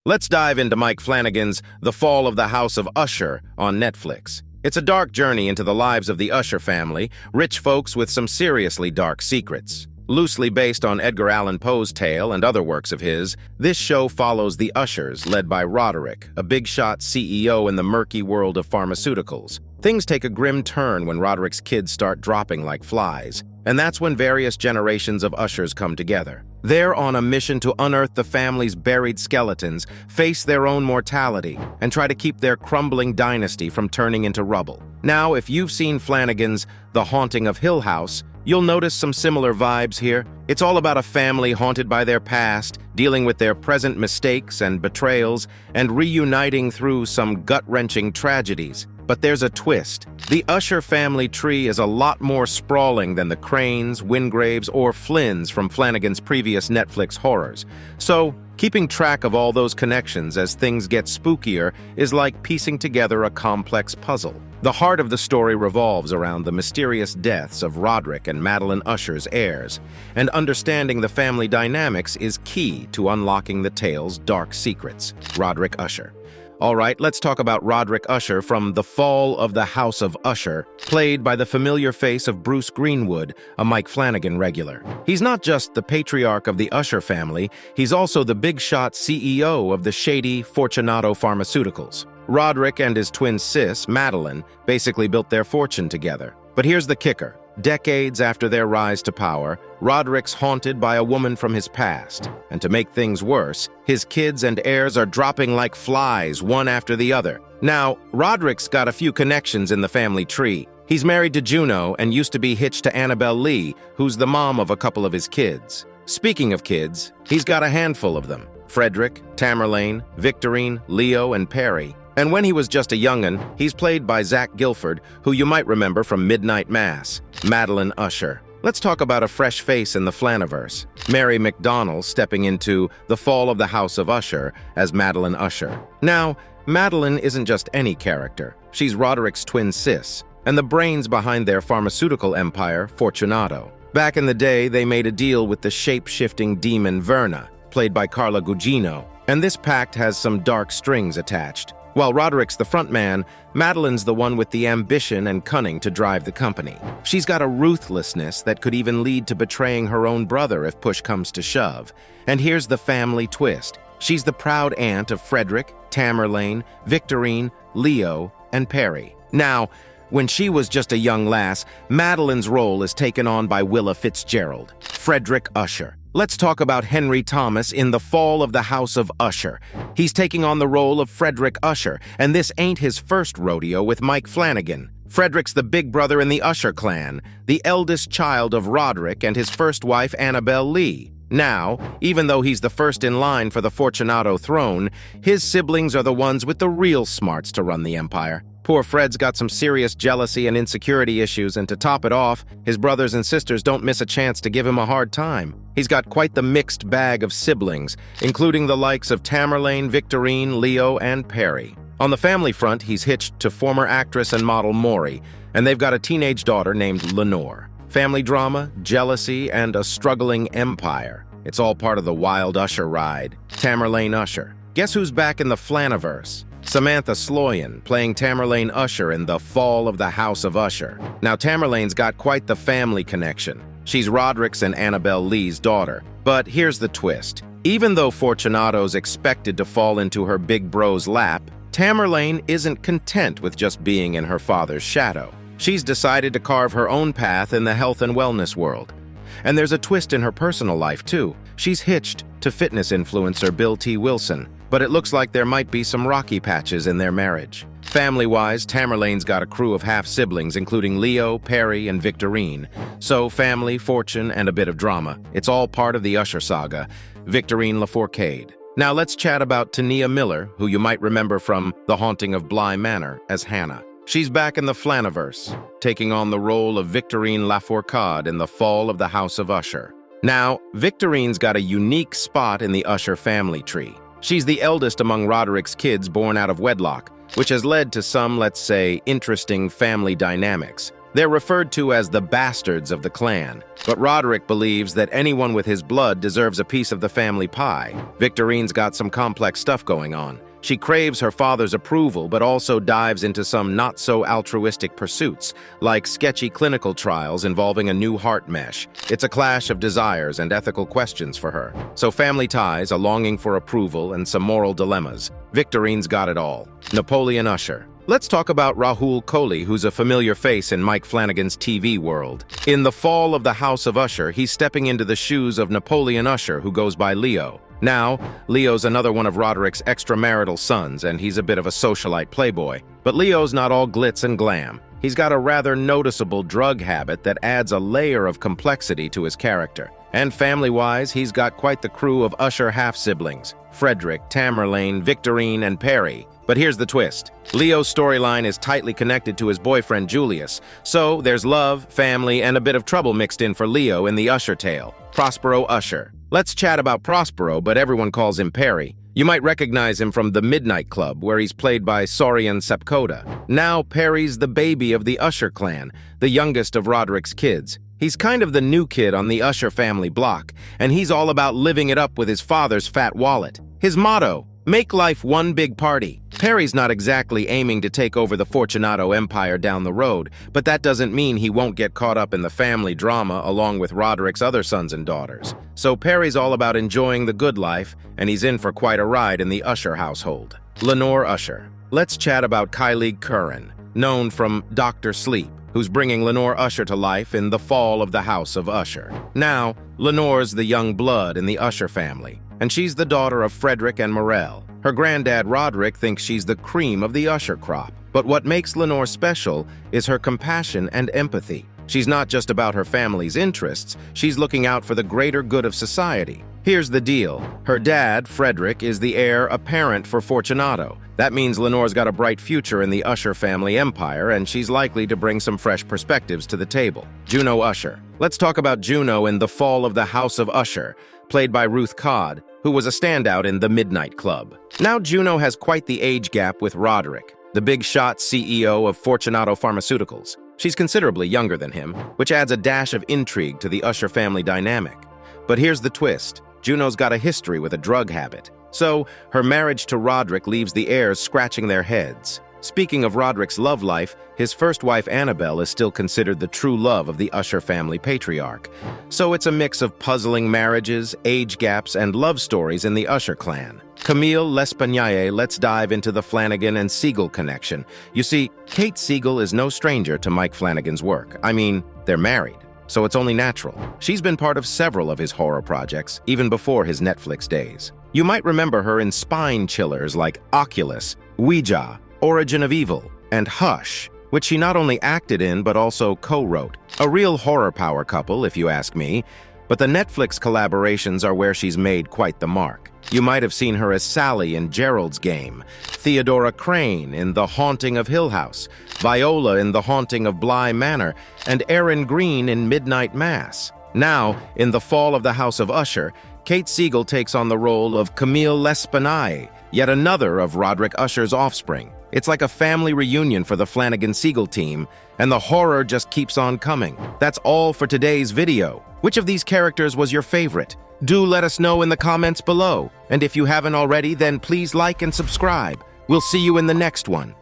Let's dive into Mike Flanagan's The Fall of the House of Usher on Netflix. It's a dark journey into the lives of the Usher family, rich folks with some seriously dark secrets. Loosely based on Edgar Allan Poe's tale and other works of his, this show follows the Ushers, led by Roderick, a big-shot CEO in the murky world of pharmaceuticals. Things take a grim turn when Roderick's kids start dropping like flies, and that's when various generations of Ushers come together. They're on a mission to unearth the family's buried skeletons, face their own mortality, and try to keep their crumbling dynasty from turning into rubble. Now, if you've seen Flanagan's The Haunting of Hill House, you'll notice some similar vibes here. It's all about a family haunted by their past, dealing with their present mistakes and betrayals, and reuniting through some gut-wrenching tragedies. But there's a twist. The Usher family tree is a lot more sprawling than the Cranes, Wingraves, or Flynns from Flanagan's previous Netflix horrors. So, keeping track of all those connections as things get spookier is like piecing together a complex puzzle. The heart of the story revolves around the mysterious deaths of Roderick and Madeline Usher's heirs, and understanding the family dynamics is key to unlocking the tale's dark secrets. Roderick Usher. All right, let's talk about Roderick Usher from The Fall of the House of Usher, played by the familiar face of Bruce Greenwood, a Mike Flanagan regular. He's not just the patriarch of the Usher family, he's also the big-shot CEO of the shady Fortunato Pharmaceuticals. Roderick and his twin sis, Madeline, basically built their fortune together. But here's the kicker. Decades after their rise to power, Roderick's haunted by a woman from his past. And to make things worse, his kids and heirs are dropping like flies, one after the other. Now, Roderick's got a few connections in the family tree. He's married to Juno and used to be hitched to Annabelle Lee, who's the mom of a couple of his kids. Speaking of kids, he's got a handful of them. Frederick, Tamerlane, Victorine, Leo, and Perry. And when he was just a young'un, he's played by Zach Gilford, who you might remember from Midnight Mass, Madeline Usher. Let's talk about a fresh face in the Flaniverse. Mary McDonnell stepping into The Fall of the House of Usher as Madeline Usher. Now, Madeline isn't just any character. She's Roderick's twin sis, and the brains behind their pharmaceutical empire, Fortunato. Back in the day, they made a deal with the shape-shifting demon Verna, played by Carla Gugino, and this pact has some dark strings attached. While Roderick's the front man, Madeline's the one with the ambition and cunning to drive the company. She's got a ruthlessness that could even lead to betraying her own brother if push comes to shove. And here's the family twist. She's the proud aunt of Frederick, Tamerlane, Victorine, Leo, and Perry. Now, when she was just a young lass, Madeline's role is taken on by Willa Fitzgerald, Frederick Usher. Let's talk about Henry Thomas in The Fall of the House of Usher. He's taking on the role of Frederick Usher, and this ain't his first rodeo with Mike Flanagan. Frederick's the big brother in the Usher clan, the eldest child of Roderick and his first wife Annabelle Lee. Now, even though he's the first in line for the Fortunato throne, his siblings are the ones with the real smarts to run the empire. Poor Fred's got some serious jealousy and insecurity issues, and to top it off, his brothers and sisters don't miss a chance to give him a hard time. He's got quite the mixed bag of siblings, including the likes of Tamerlane, Victorine, Leo, and Perry. On the family front, he's hitched to former actress and model Maury, and they've got a teenage daughter named Lenore. Family drama, jealousy, and a struggling empire. It's all part of the wild Usher ride. Tamerlane Usher. Guess who's back in the Flaniverse? Samantha Sloyan, playing Tamerlane Usher in The Fall of the House of Usher. Now, Tamerlane's got quite the family connection. She's Roderick's and Annabelle Lee's daughter. But here's the twist. Even though Fortunato's expected to fall into her big bro's lap, Tamerlane isn't content with just being in her father's shadow. She's decided to carve her own path in the health and wellness world. And there's a twist in her personal life, too. She's hitched to fitness influencer Bill T. Wilson, but it looks like there might be some rocky patches in their marriage. Family-wise, Tamerlane's got a crew of half-siblings, including Leo, Perry, and Victorine. So family, fortune, and a bit of drama. It's all part of the Usher saga. Victorine Lafourcade. Now let's chat about Tania Miller, who you might remember from The Haunting of Bly Manor as Hannah. She's back in the Flaniverse, taking on the role of Victorine Lafourcade in The Fall of the House of Usher. Now, Victorine's got a unique spot in the Usher family tree. She's the eldest among Roderick's kids born out of wedlock, which has led to some, let's say, interesting family dynamics. They're referred to as the bastards of the clan, but Roderick believes that anyone with his blood deserves a piece of the family pie. Victorine's got some complex stuff going on. She craves her father's approval, but also dives into some not-so-altruistic pursuits, like sketchy clinical trials involving a new heart mesh. It's a clash of desires and ethical questions for her. So family ties, a longing for approval, and some moral dilemmas. Victorine's got it all. Napoleon Usher. Let's talk about Rahul Kohli, who's a familiar face in Mike Flanagan's TV world. In The Fall of the House of Usher, he's stepping into the shoes of Napoleon Usher, who goes by Leo. Now, Leo's another one of Roderick's extramarital sons, and he's a bit of a socialite playboy. But Leo's not all glitz and glam. He's got a rather noticeable drug habit that adds a layer of complexity to his character. And family-wise, he's got quite the crew of Usher half-siblings: Frederick, Tamerlane, Victorine, and Perry. But here's the twist. Leo's storyline is tightly connected to his boyfriend Julius, so there's love, family, and a bit of trouble mixed in for Leo in the Usher tale. Prospero Usher. Let's chat about Prospero, but everyone calls him Perry. You might recognize him from The Midnight Club, where he's played by Sorian Sepkoda. Now Perry's the baby of the Usher clan, the youngest of Roderick's kids. He's kind of the new kid on the Usher family block, and he's all about living it up with his father's fat wallet. His motto: make life one big party. Perry's not exactly aiming to take over the Fortunato empire down the road, but that doesn't mean he won't get caught up in the family drama along with Roderick's other sons and daughters. So Perry's all about enjoying the good life, and he's in for quite a ride in the Usher household. Lenore Usher. Let's chat about Kylie Curran, known from Dr. Sleep, who's bringing Lenore Usher to life in The Fall of the House of Usher. Now, Lenore's the young blood in the Usher family, and she's the daughter of Frederick and Morel. Her granddad Roderick thinks she's the cream of the Usher crop. But what makes Lenore special is her compassion and empathy. She's not just about her family's interests, she's looking out for the greater good of society. Here's the deal. Her dad, Frederick, is the heir apparent for Fortunato. That means Lenore's got a bright future in the Usher family empire, and she's likely to bring some fresh perspectives to the table. Juno Usher. Let's talk about Juno in The Fall of the House of Usher, played by Ruth Codd, who was a standout in The Midnight Club. Now Juno has quite the age gap with Roderick, the big shot CEO of Fortunato Pharmaceuticals. She's considerably younger than him, which adds a dash of intrigue to the Usher family dynamic. But here's the twist. Juno's got a history with a drug habit. So, her marriage to Roderick leaves the heirs scratching their heads. Speaking of Roderick's love life, his first wife Annabelle is still considered the true love of the Usher family patriarch. So it's a mix of puzzling marriages, age gaps, and love stories in the Usher clan. Camille L'Espanaye, let's dive into the Flanagan and Siegel connection. You see, Kate Siegel is no stranger to Mike Flanagan's work. I mean, they're married, so it's only natural. She's been part of several of his horror projects, even before his Netflix days. You might remember her in spine chillers like Oculus, Ouija, Origin of Evil, and Hush, which she not only acted in but also co-wrote. A real horror power couple, if you ask me, but the Netflix collaborations are where she's made quite the mark. You might have seen her as Sally in Gerald's Game, Theodora Crane in The Haunting of Hill House, Viola in The Haunting of Bly Manor, and Erin Green in Midnight Mass. Now, in The Fall of the House of Usher, Kate Siegel takes on the role of Camille L'Espanaye, yet another of Roderick Usher's offspring. It's like a family reunion for the Flanagan-Siegel team, and the horror just keeps on coming. That's all for today's video. Which of these characters was your favorite? Do let us know in the comments below. And if you haven't already, then please like and subscribe. We'll see you in the next one.